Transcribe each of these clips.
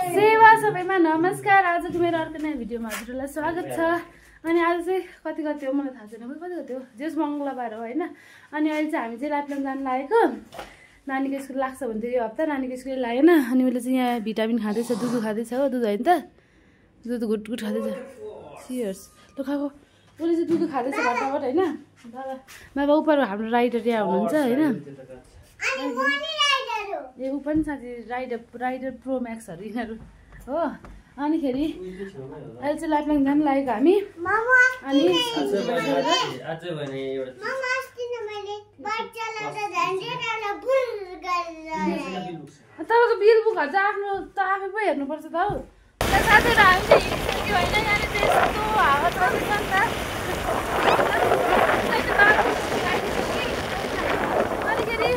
सेवा सबैमा नमस्कार। आजको मेरो अर्को नयाँ भिडियोमा हजुरलाई स्वागत छ। अनि आज चाहिँ कति हो मलाई थाहा छैन, कति हो जेस मङ्गलबार हो हैन। अनि अहिले चाहिँ हामी चाहिँ लाप्लाङ जान लागेको। नानीको स्कुल लाग्छ भन्थ्यो यो हप्ता, नानीको स्कुल लागेन। अनि उसले चाहिँ यहाँ भिटामिन खाँदैछ, दुध खाँदैछ हो, दुध होइन त, दुध गुटगुट खाँदैछ। सियर्स लु खाएको, उसले चाहिँ दुध खाँदैछ भट्टाभट होइन। बाबा उपर हाम्रो राइडर यहाँ हुनुहुन्छ होइन। ए ऊ पनि साथी राइडर प्रो म्याक्सहरू यिनीहरू हो। अनिखेरि अहिले चाहिँ लाप्लाङ जानु लागेको हामी। अनि तपाईँको बिल बुकहरू चाहिँ आफ्नो त आफै पो हेर्नुपर्छ त हौ साथीहरू। हामी चाहिँ हिँडिसक्यो होइन, यहाँनिर चाहिँ यस्तो हावा चल्दैछ नि त। अनिखेरि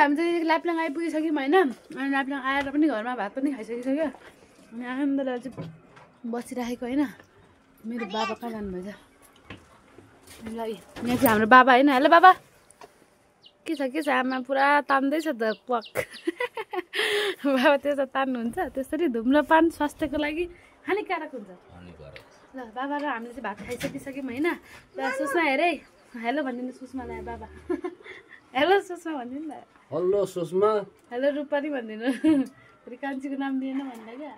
हामी चाहिँ लाप्लाङ आइपुगिसक्यौँ होइन। अनि लाप्लाङ आएर पनि घरमा भात पनि खाइसकिसक्यो। अनि आनन्दले चाहिँ बसिराखेको होइन। मेरो बाबा कहाँ जानुभएछ ल। यहाँ चाहिँ हाम्रो बाबा होइन। हेलो बाबा, के छ आमा पुरा तान्दैछ त पक। बाबा त्यसो तान्नुहुन्छ, त्यसरी धुम्रपान स्वास्थ्यको लागि हानिकारक हुन्छ ल। बाबा र हामीले चाहिँ भात खाइसकिसक्यौँ होइन। सुषमा हेरे हेलो भनिदिनु सुषमालाई बाबा। हेलो सुषमा भनिदिनु न। हेलो सुषमा। हेलो रूपानी भनिदिनु। फेरि कान्छीको नाम दिएन भन्दा क्या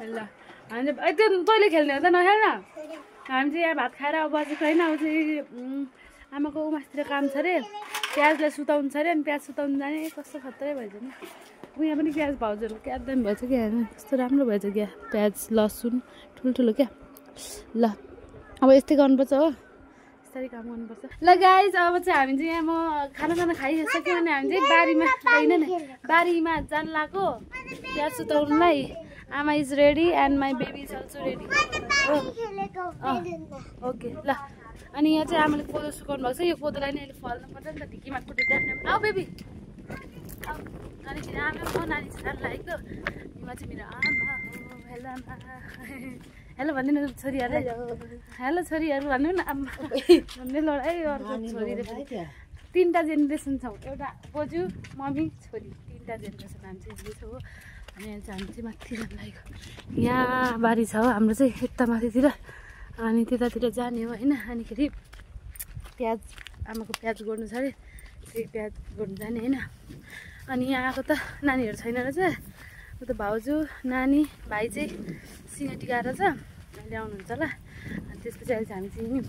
ल। हामी चाहिँ त्यो तैँले खेल्ने हो त नखेल्न। हामी चाहिँ यहाँ भात खाएर अब बसेको होइन। अब चाहिँ आमाको उमासतिर काम छ अरे, प्याजलाई सुताउनु छ अरे। अनि प्याज सुताउनु जाने कस्तो खत्रै भएछ नि। यहाँ पनि प्याज भाउजूहरू क्या दामी भएछ क्या, कस्तो राम्रो भएछ क्या। प्याज लसुन ठुल्ठुलो क्या ल। अब यस्तै गर्नुपर्छ हो, यस्तै काम गर्नुपर्छ ल गाइज। अब चाहिँ हामी चाहिँ यहाँ म खाना खाइसक्यो। अनि हामी चाहिँ बारीमा होइन नि, बारीमा जान लाग्यो प्याज सुताउनुलाई। आमा is ready and my baby is also ready. Okay ल। अनि यहाँ चाहिँ आमाले कोदो सुकाउनु भएको छ। यो कोदोलाई नै अहिले फल्नु पर्छ नि त, ढिकीमा कुटेर। आऊ बेबी आऊ। अनिखेरि आमा म नानी चाहिँ जानु लागेको। यो चाहिँ मेरो आमा हो। हेलो आमा, हेलो भनिदिनु छोरीहरूलाई। हेलो छोरीहरू भन्नु न आमा भन्दै लडाइ। अर्को छोरीले तिनवटा जेनेरेसन छौँ, एउटा बोजू मम्मी छोरी, तिनवटा जेनेरेसन हामी चाहिँ छौँ हो। अनि यहाँ चाहिँ हामी चाहिँ माथि जानु लागेको। यहाँ बारी छ हो हाम्रो चाहिँ यता माथितिर। अनि त्यतातिर जाने हो होइन। अनिखेरि प्याज आमाको प्याज गोड्नु छ अरे, त्यही प्याज गोड्नु जाने होइन। अनि यहाँ आएको त नानीहरू छैन रहेछ। उता भाउजू नानी भाइ चाहिँ सिँगा टिकाएर छ, अहिले आउनुहुन्छ ल। अनि त्यसपछि अहिले चाहिँ हामी चाहिँ नि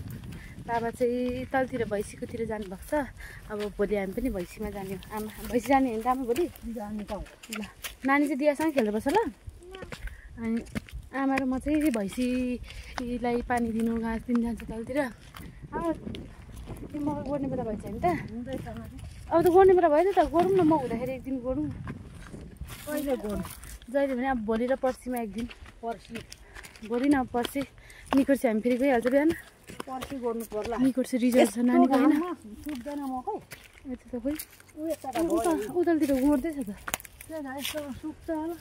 बाबा चाहिँ तलतिर भैँसीकोतिर जानुभएको छ। अब भोलि हामी पनि भैँसीमा जाने हो। आमा भैँसी जाने होइन त आमा भोलि जाने त ल। नानी चाहिँ दियासँग खेल्नुपर्छ ल। अनि आमा र म चाहिँ भैँसीलाई पानी दिनु घाँस दिनु जान्छ तलतिर। अब मकै गोड्ने बेला भएछ नि त। अब त गोड्ने बेला भयो नि त, गरौँ न। म हुँदाखेरि एक दिन गरौँ। कहिले गोड्नु? जहिले भने अब भोलि र पर्सिमा एक दिन। पर्सि भोलि न पर्सि निकोर्सी हामी फेरि गइहाल्छ बिहान। पर्सि गोड्नु पर्ला। निकोर्सी रिजल्ट छ नानीको होइन। सुक्दैन मकै यता त खोइ उतालतिर गोड्दैछ त। यस्तो सुक्छ होला।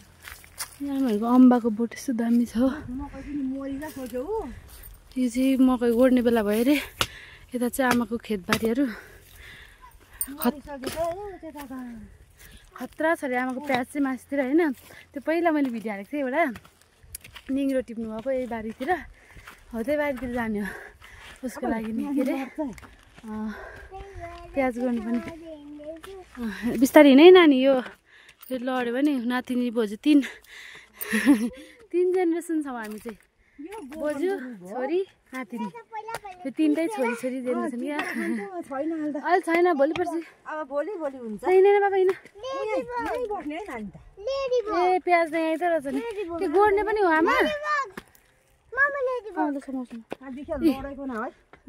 आमाहरूको अम्बाको बोट यस्तो दामी छ। मकै पनि मरिला सोच्यो हो। यो चाहिँ मकै गोड्ने बेला भयो अरे। यता चाहिँ आमाको खेतबारीहरू खतरा छ अरे। आमाको प्याज चाहिँ मासतिर होइन। त्यो पहिला मैले भिडियो हालेको थिएँ एउटा, निङ्ग्रो टिप्नु भएको यही बारीतिर हो। त्यही बारीतिर जाने हो उसको लागि नि। के अरे प्याज गर्नु पनि बिस्तारै हिँड है नानी। यो लड्यो भने नातिनी बोजू तिन जेनेरेसन छौँ हामी चाहिँ, बोजू छोरी नातिनी। त्यो तिनटै छोरी जेनेरेसन क्या। अहिले छैन, भोलि पर्सि अब भोलि हुन्छ। छैन बाबा होइन। ए प्याज त यहीँ त रहेछ नि, त्यो गोड्ने पनि हो आमा।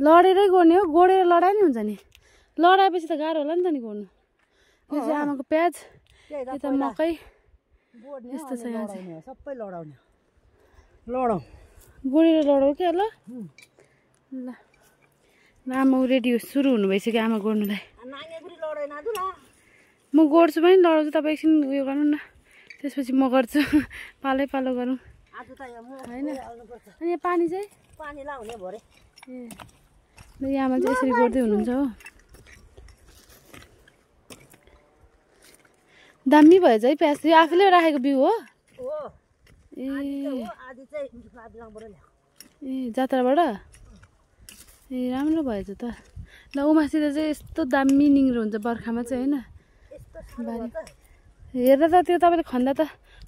लडेरै गोड्ने हो, गोडेर लडाइ नि हुन्छ नि। लडाएपछि त गाह्रो होला नि त नि गोड्नु। यो चाहिँ आमाको प्याज, यता मकै यस्तो छ। यहाँ चाहिँ सबै लडाउने गोडेर लडाउ क्या ल। ल आमा रेडी सुरु हुनु भइसक्यो आमा गोड्नुलाई। म गोड्छु पनि लडाउँछु, तपाईँ एकछिन उयो गर्नु न, त्यसपछि म गर्छु। पालै पालो गरौँ। आज त यहाँ म हैन आउनुपर्छ अनि यहाँ पानी चाहिँ पानी लाउने भरे ए ल यहाँमा चाहिँ यसरी गर्दै हुनुहुन्छ हो दामी भएछ है प्याज यो आफूले राखेको बिउ हो हो ए आदि चाहिँ लाङबाट ल्याएको ए जात्राबाट ए राम्रो भएछ त ल उमासित चाहिँ यस्तो दामी निङ्ग्रो हुन्छ बर्खामा चाहिँ होइन बारी हेर्दा त त्यो तपाईँले खन्दा त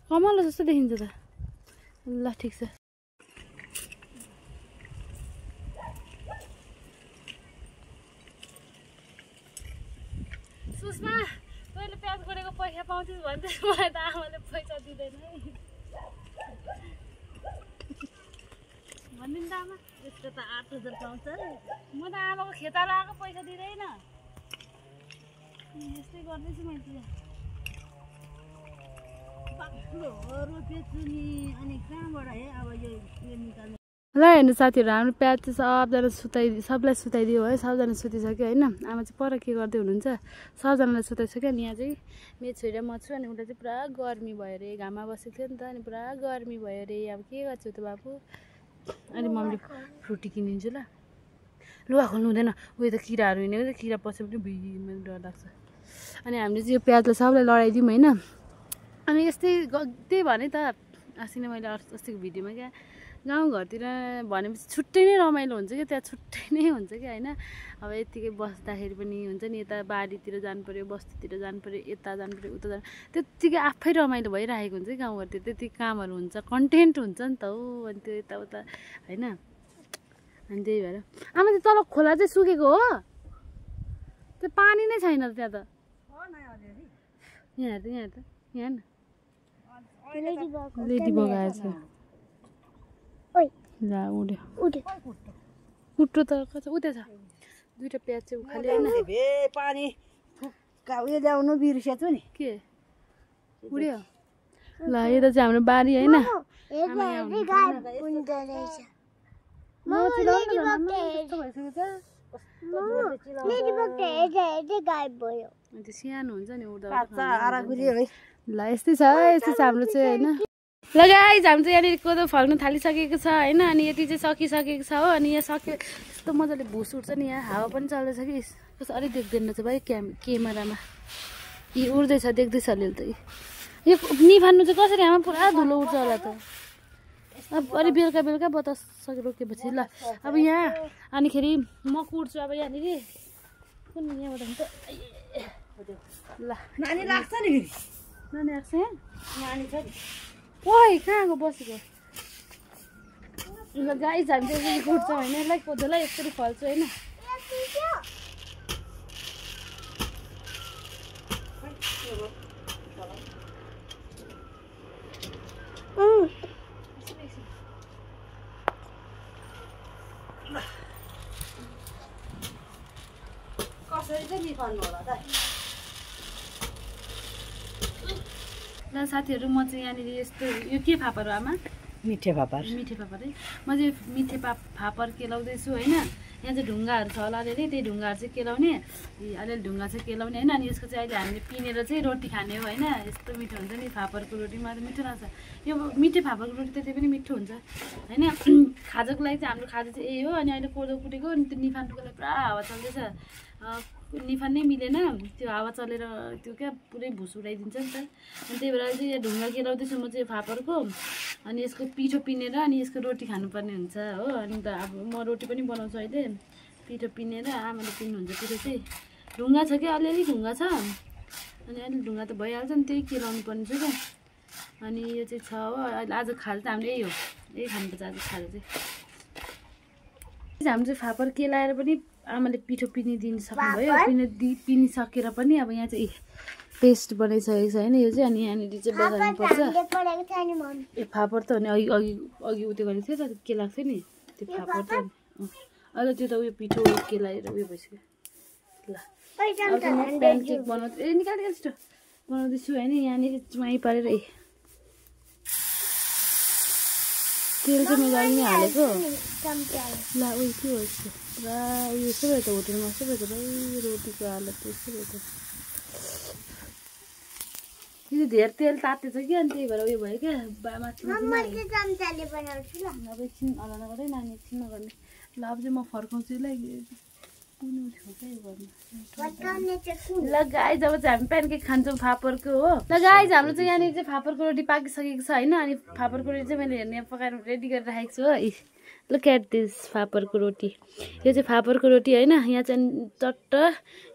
कमलो जस्तो देखिन्छ त ल ठिक छ सुषमा तैँले प्याज गरेको पैसा पाउँछस् भन्दै मलाई त आमाले पैसा दिँदैन है भनिदिनु त आमा यसको त 8000 पाउँछ म त आमाको खेताला आएको पैसा दिँदैन यस्तै गर्दैछु मैले बाक्लो रोपेछु नि अनि कहाँबाट है अब यो निकाल्ने ल हेर्नु साथीहरू हाम्रो प्याज चाहिँ सबलाई सुताइदियो है सबजना सुतिसक्यो होइन आमा चाहिँ पर के गर्दै हुनुहुन्छ सबजनालाई सुताइसक्यो अनि यहाँ चाहिँ मेरो छोरी म छु अनि उसलाई चाहिँ पुरा गर्मी भयो अरे घाममा बसेको थियो नि त अनि पुरा गर्मी भयो अरे अब के गर्छु त बाबु अनि मम्मीले फ्रुटी किनिदिन्छु ल लुगा खोल्नु हुँदैन उयो त किराहरू हिँडेको किरा पस्यो भने भुइँमा डर लाग्छ अनि हामीले चाहिँ यो प्याजलाई सबलाई लडाइदिउँ होइन अनि यस्तै त्यही भने त अस्ति नै मैले अस्तिको भिडियोमा क्या गाउँघरतिर भनेपछि छुट्टै नै रमाइलो हुन्छ क्या त्यहाँ छुट्टै नै हुन्छ क्या होइन अब यत्तिकै बस्दाखेरि पनि हुन्छ नि यता बारीतिर जानु पऱ्यो बस्तीतिर जानु पऱ्यो यता जानु पऱ्यो उता जानु त्यत्तिकै आफै रमाइलो भइरहेको हुन्छ कि गाउँघरतिर त्यति कामहरू हुन्छ कन्टेन्ट हुन्छ नि त हो अनि त्यो यताउता होइन अनि त्यही भएर आमा चाहिँ तल खोला चाहिँ सुकेको हो त्यो पानी नै छैन त्यहाँ त यहाँ त यहाँ लेडी बगाएछ ला उड्यो कुट्रो त कता उतै छ दुईटा प्याज चाहिँ उखाल्यो होइन पानी उयो ल्याउनु बिर्सेछु नि के उड्यो ल यता चाहिँ हाम्रो बारी होइन सानो हुन्छ नि उड्दा ल यस्तै छ हाम्रो चाहिँ होइन ल गाइज हाम्रो चाहिँ यहाँनिर कोदो फल्न थालिसकेको छ होइन अनि यति चाहिँ सकिसकेको छ हो अनि यहाँ सक्यो यस्तो मजाले भुस उठ्छ नि यहाँ हावा पनि चल्दैछ कि कस्तो अलिक देख्दैन रहेछ भाइ क्यामेरामा यी उड्दैछ देख्दैछ अलिअलि त यो निफान्नु चाहिँ कसरी हामा पुरा धुलो उठ्छ होला त अब अलि बेलुका बतास रोकेपछि ल अब यहाँ अनिखेरि म कुट्छु अब यहाँनिर कुन यहाँबाट ल नानी लाग्छ नि नानी लाग्छ यहाँ नानी छ नि ओइ कहाँको बसेको ल गाइस हामी चाहिँ कुट्छ होइन यसलाई कोदोलाई यसरी फल्छ होइन कसरी चाहिँ निकाल्नु होला त ल साथीहरू म चाहिँ यहाँनिर यस्तो यो के फापर हो आमा मिठे फापर है म चाहिँ मिठे फापर केलाउँदैछु होइन यहाँ चाहिँ ढुङ्गाहरू छ होला अलिअलि त्यही ढुङ्गाहरू चाहिँ केलाउने अलिअलि ढुङ्गा चाहिँ केलाउने होइन अनि यसको चाहिँ अहिले हामीले पिनेर चाहिँ रोटी खाने हो होइन यस्तो मिठो हुन्छ नि फापरको रोटी मलाई त मिठो लाग्छ यो मिठे फापरको रोटी त त्यही पनि मिठो हुन्छ होइन खाजाको लागि चाहिँ हाम्रो खाजा चाहिँ यही हो अनि अहिले कोदो कुटेको अनि त्यो निफान्नुको लागि पुरा हावा चल्दैछ निफान नै मिलेन त्यो हावा चलेर त्यो क्या पुरै भुस उडाइदिन्छ नि त अनि त्यही भएर चाहिँ यहाँ ढुङ्गा केलाउँदैछु म चाहिँ फापरको अनि यसको पिठो पिनेर अनि यसको रोटी खानुपर्ने हुन्छ हो अनि त अब म रोटी पनि बनाउँछु अहिले पिठो पिनेर आमाले पिन्नुहुन्छ पिठो चाहिँ ढुङ्गा छ क्या अलिअलि ढुङ्गा छ अनि अलिक ढुङ्गा त भइहाल्छ नि त्यही केलाउनु पर्ने छ क्या अनि यो चाहिँ छ हो अहिले आज खाजा त हामीले यही हो यही खानुपर्छ आज खाजा चाहिँ हाम्रो चाहिँ फापर केलाएर पनि आमाले पिठो पिनिदिनु सक्नुभयो पिनिसकेर पनि अब यहाँ चाहिँ पेस्ट बनाइसकेको छ होइन यो चाहिँ अनि यहाँनिर चाहिँ बजाउनुपर्छ ए फापर त अनि अघि उयो गरेको थियो त के लाग्थ्यो नि त्यो फापर त अहिले त्यो त उयो पिठो केलाएर उयो भइसक्यो ल अब म प्यानकेक बनाउँछु ए निकाल छिटो बनाउँदैछु होइन यहाँनिर चुवाई पारेर तेल चाहिँ मैले अलि नै हालेको ल उयो के हो यस्तो पुरा उयो यस्तो भयो त होटेलमा यस्तो भयो त भाइ रोटीको हालत यस्तो भयो त यो धेरै तेल तातेछ कि अनि त्यही भएर उयो भयो क्या माथि मम्मा के चम्चाले बनाउँछु ल अब एकछिन हल्ला नगर्दै नानी एकछिन नगर्ने ल अब चाहिँ म फर्काउँछु ल ल गाइज अब चाहिँ हामी प्यानकेक खान्छौँ फापरको हो ल गाइज हाम्रो चाहिँ यहाँनिर चाहिँ फापरको रोटी पाकिसकेको छ होइन अनि फापरको रोटी चाहिँ मैले हेर्ने पकाएर रेडी गरेर राखेको छु हो लुक एट दिस फापरको रोटी यो चाहिँ फापरको रोटी होइन यहाँ चाहिँ चट्ट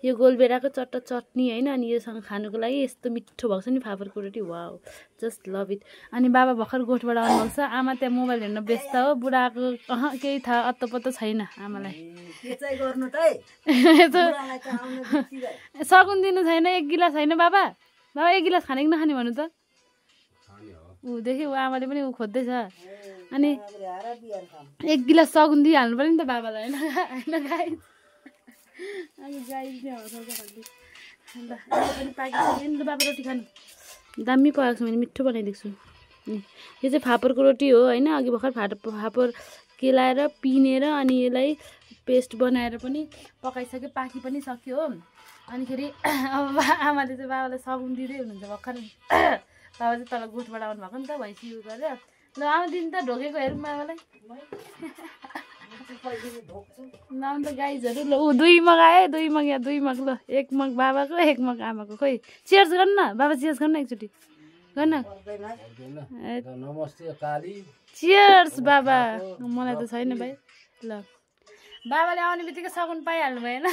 यो गोलबेडाको चट्ट चटनी होइन अनि योसँग खानुको लागि यस्तो मिठो भएको छ नि फापरको रोटी वाउ जस्ट लभ इट अनि बाबा भर्खर गोठबाट आउनुभएको छ आमा त्यहाँ मोबाइल हेर्न व्यस्त हो बुढाको केही थाहा अत्तो छैन आमालाई सकुन दिनु छैन एक गिलास होइन बाबा बाबा एक गिलास खाने कि नखाने भन्नु त ऊदेखि ऊ आमाले पनि ऊ खोज्दैछ अनि एक गिलास सगुन दिइहाल्नु पऱ्यो नि त बाबालाई होइन गाई अनि गाई पनि पाकिसक्यो नि त बाबा रोटी खानु दामी पकाएको छु मैले मिठो बनाइदिएको छु यो चाहिँ फापरको रोटी हो होइन अघि भर्खर फापर केलाएर पिनेर अनि यसलाई पेस्ट बनाएर पनि पकाइसक्यो पाकी पनि सक्यो हो अनिखेरि अब आमाले चाहिँ बाबालाई सगुन दिँदै हुनुहुन्छ भर्खर बाबा चाहिँ तल गोठबाट आउनु भएको नि त भैँसी उयो गरेर ल आमा दिनु त ढोकेको हेरौँ बाबालाई ल अन्त गाइजहरू ल ऊ 2 मग आयो 2 मग यहाँ 2 मग ल 1 मग बाबाको 1 मग आमाको खोइ चियर्स गर्नु न बाबा चियर्स गर्नु न एकचोटि गर्न चियर्स बाबा मलाई त छैन भाइ ल बाबाले आउने बित्तिकै सगुन पाइहाल्नु भएन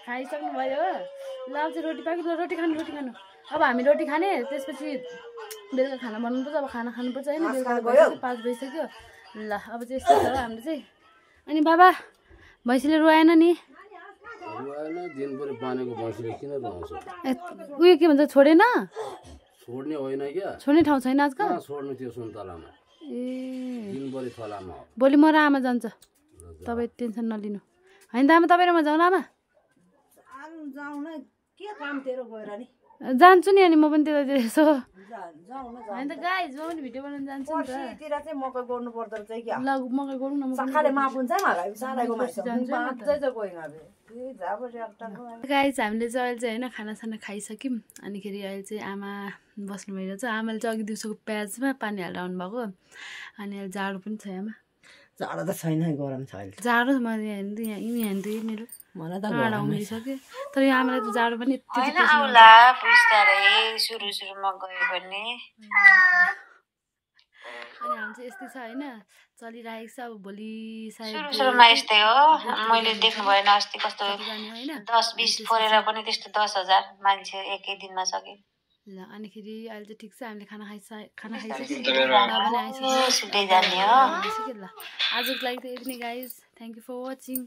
खाइसक्नु भयो हो ल अब चाहिँ रोटी पाक्यो रोटी खानु अब हामी रोटी खाने त्यसपछि बेलुका खाना बनाउनुपर्छ अब खाना खानुपर्छ होइन बेलुका 5 बजिसक्यो ल अब चाहिँ यस्तो छ हाम्रो चाहिँ अनि बाबा भैँसीले रुवाएन नि उयो के भन्छ छोडेन छोड्ने ठाउँ छैन आजकल ए भोलि म र आमा जान्छ तपाईँ टेन्सन नलिनु होइन त आमा तपाईँ र म जाउँ आमा जान्छु नि अनि म पनि त्यतातिर यसो होइन त गाइज म पनि भिडियो बनाउनु जान्छु नि त मकै गर्नु पर्दो रहेछ क्या ल मकै गरौँ न म गाइज हामीले चाहिँ अहिले चाहिँ होइन खानासाना खाइसक्यौँ अनिखेरि अहिले चाहिँ आमा बस्नु भइरहेछ आमाले चाहिँ अघि दिउँसोको प्याजमा पानी हालेर आउनुभएको अनि अहिले जाडो पनि छ आमा जाडो त छैन गरम छ अहिले जाडो म यहाँ मेरो मलाई त जाडो आउँदैसक्यो तर यो आमालाई त जाडो पनि होइन आउला पुस्तारै सुरुमा गयो भने अनि हाम्रो चाहिँ यस्तै छ होइन चलिरहेको छ अब भोलि सुरुमा यस्तै हो मैले देख्नु भएन अस्ति कस्तो 10-20 फोरेर पनि त्यस्तो 10,000 मान्छे एकै दिनमा सके ल अनिखेरि अहिले चाहिँ ठिक छ हामीले खाना खाइसक्यो ल आजको लागि त यति नै guys thank you for watching